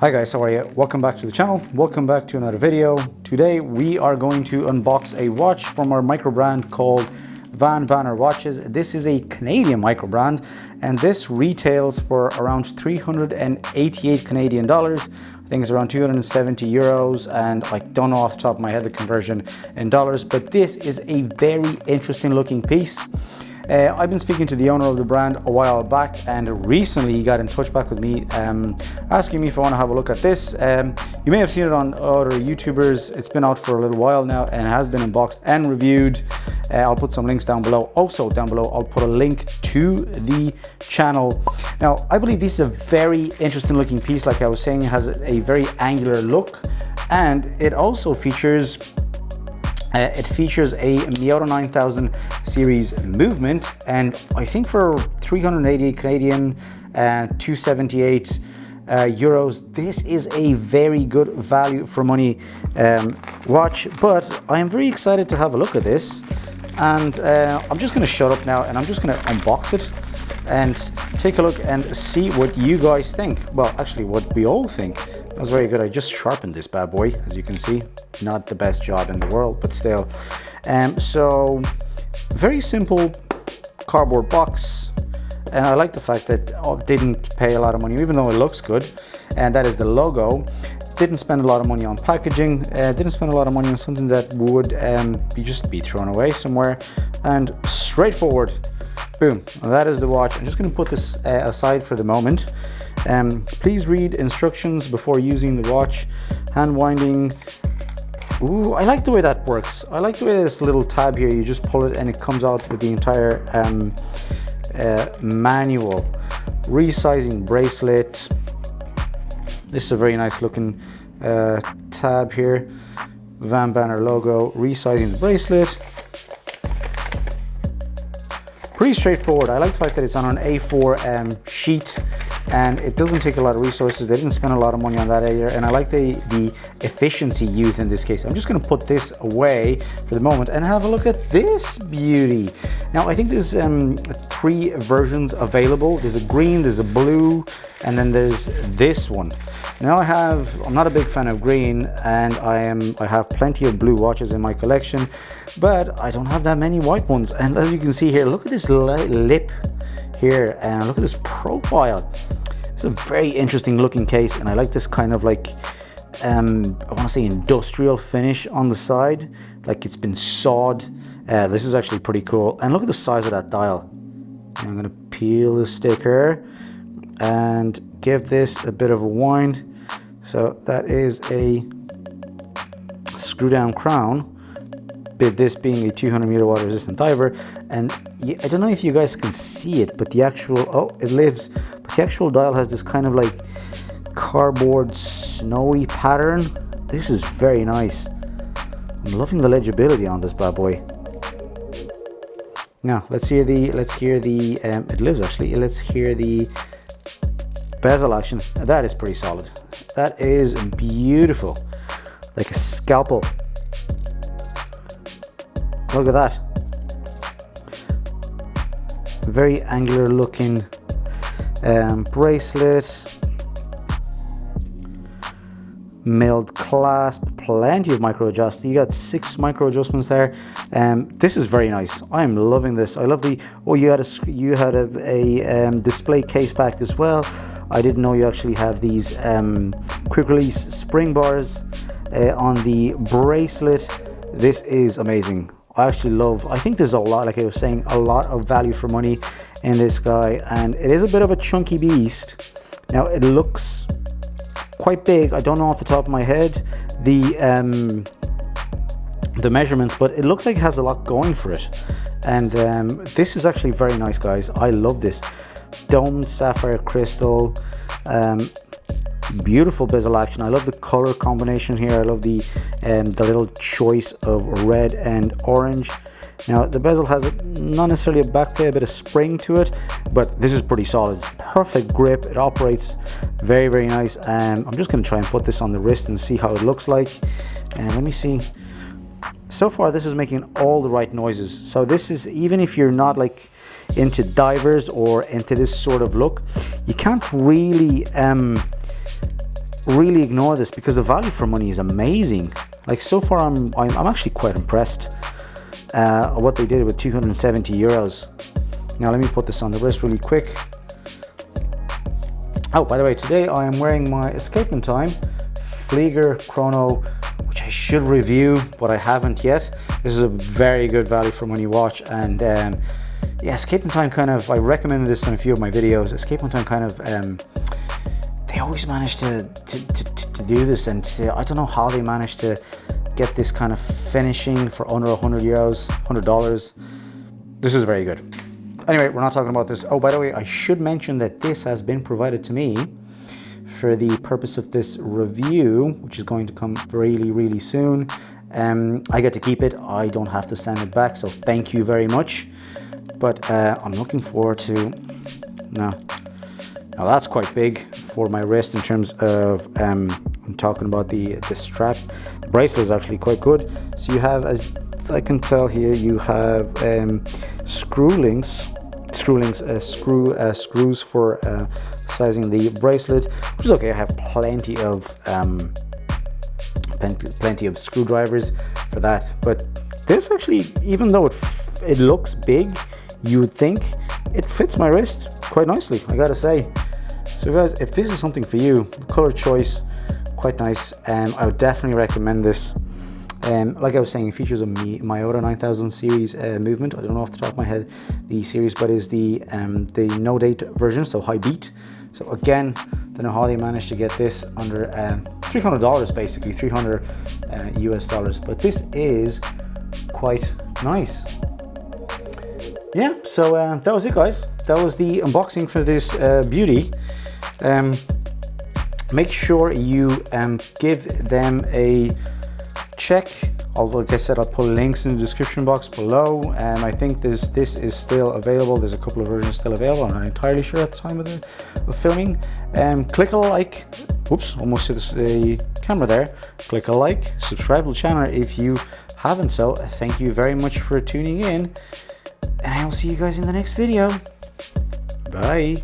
Hi guys, how are you? Welcome back to the channel. Welcome back to another video. Today we are going to unbox a watch from our micro brand called VanBanner watches. This is a Canadian micro brand and this retails for around 388 Canadian dollars. I think it's around 270 euros, and I don't know off the top of my head the conversion in dollars, but this is a very interesting looking piece. I've been speaking to the owner of the brand a while back, and recently he got in touch back with me asking me if I want to have a look at this. You may have seen it on other YouTubers. It's been out for a little while now and has been unboxed and reviewed. I'll put some links down below. Also down below I'll put a link to the channel. Now I believe this is a very interesting looking piece. Like I was saying, it has a very angular look, and it also features a Miyota 9000 series movement, and I think for 388 Canadian, 278 euros, this is a very good value for money watch. But I am very excited to have a look at this, and I'm just going to shut up now and I'm just going to unbox it and take a look and see what you guys think. Well, actually what we all think. That was very good. I just sharpened this bad boy, as you can see. Not the best job in the world, but still. So very simple cardboard box, and I like the fact that I didn't pay a lot of money, even though it looks good, and that is the logo. Didn't spend a lot of money on packaging, didn't spend a lot of money on something that would just be thrown away somewhere, and straightforward. Boom, that is the watch. I'm just going to put this aside for the moment. Please read instructions before using the watch. Hand winding. Ooh, I like the way that works. I like the way this little tab here, you just pull it and it comes out with the entire manual. Resizing bracelet. This is a very nice looking tab here. VanBanner logo. Resizing the bracelet. Pretty straightforward. I like the fact that it's on an A4 sheet, and it doesn't take a lot of resources. They didn't spend a lot of money on that either, and I like the efficiency used in this case. I'm just going to put this away for the moment and have a look at this beauty. Now I think there's 3 versions available. There's a green, there's a blue, and then there's this one. Now I'm not a big fan of green, and I have plenty of blue watches in my collection, but I don't have that many white ones. And as you can see here, look at this lip here, and look at this profile. It's a very interesting looking case, and I like this kind of like I want to say industrial finish on the side, like it's been sawed. This is actually pretty cool, and look at the size of that dial. I'm gonna peel the sticker and give this a bit of a wind. So that is a screw down crown, this being a 200 meter water resistant diver. And I don't know if you guys can see it, but the actual, oh, it lives, but the actual dial has this kind of like cardboard snowy pattern. This is very nice. I'm loving the legibility on this bad boy. Now let's hear the it lives actually. Let's hear the bezel action. That is pretty solid. That is beautiful, like a scalpel. Look at that. Very angular looking bracelet. Milled clasp, plenty of micro adjust. You got 6 micro adjustments there. This is very nice. I'm loving this. I love the, oh, you had a display case back as well. I didn't know you actually have these quick release spring bars on the bracelet. This is amazing. I think there's a lot, like I was saying, a lot of value for money in this guy, and it is a bit of a chunky beast. Now it looks quite big. I don't know off the top of my head the measurements, but it looks like it has a lot going for it. And this is actually very nice, guys. I love this. Domed sapphire crystal, beautiful bezel action. I love the color combination here. I love the little choice of red and orange. Now the bezel has not necessarily a back play, a bit of spring to it, but this is pretty solid. Perfect grip. It operates very, very nice. I'm just going to try and put this on the wrist and see how it looks like. And let me see. So far this is making all the right noises. So this is, even if you're not like into divers or into this sort of look, you can't really really ignore this because the value for money is amazing. Like so far, I'm actually quite impressed what they did with 270 euros. Now let me put this on the wrist really quick. Oh, by the way, today I am wearing my Escapement Time Flieger Chrono, which I should review, but I haven't yet. This is a very good value for money watch, and yeah, Escapement Time kind of, I recommended this in a few of my videos. Escapement Time kind of, they always manage to do this, and I don't know how they managed to get this kind of finishing for under 100 euros, $100. This is very good. Anyway, we're not talking about this. Oh, by the way, I should mention that this has been provided to me for the purpose of this review, which is going to come really, really soon. I get to keep it. I don't have to send it back, so thank you very much. But I'm looking forward to, now that's quite big for my wrist in terms of, I'm talking about the strap. The bracelet is actually quite good. So you have, as I can tell here, you have screws for sizing the bracelet, which is okay. I have plenty of screwdrivers for that. But this actually, even though it looks big, you would think it fits my wrist quite nicely, I gotta say. So guys, if this is something for you, the color choice, quite nice. I would definitely recommend this. Like I was saying, it features a Miyota 9000 series movement. I don't know off the top of my head the series, but is the no date version, so high beat. So again, don't know how they managed to get this under $300, basically $300 US dollars. But this is quite nice. Yeah, so that was it, guys. That was the unboxing for this beauty. Make sure you give them a check. Like I said, I'll put links in the description box below. I think this is still available. There's a couple of versions still available. I'm not entirely sure at the time of filming. Click a like. Oops, almost hit the camera there. Click a like, subscribe to the channel if you haven't so. Thank you very much for tuning in, and I will see you guys in the next video. Bye.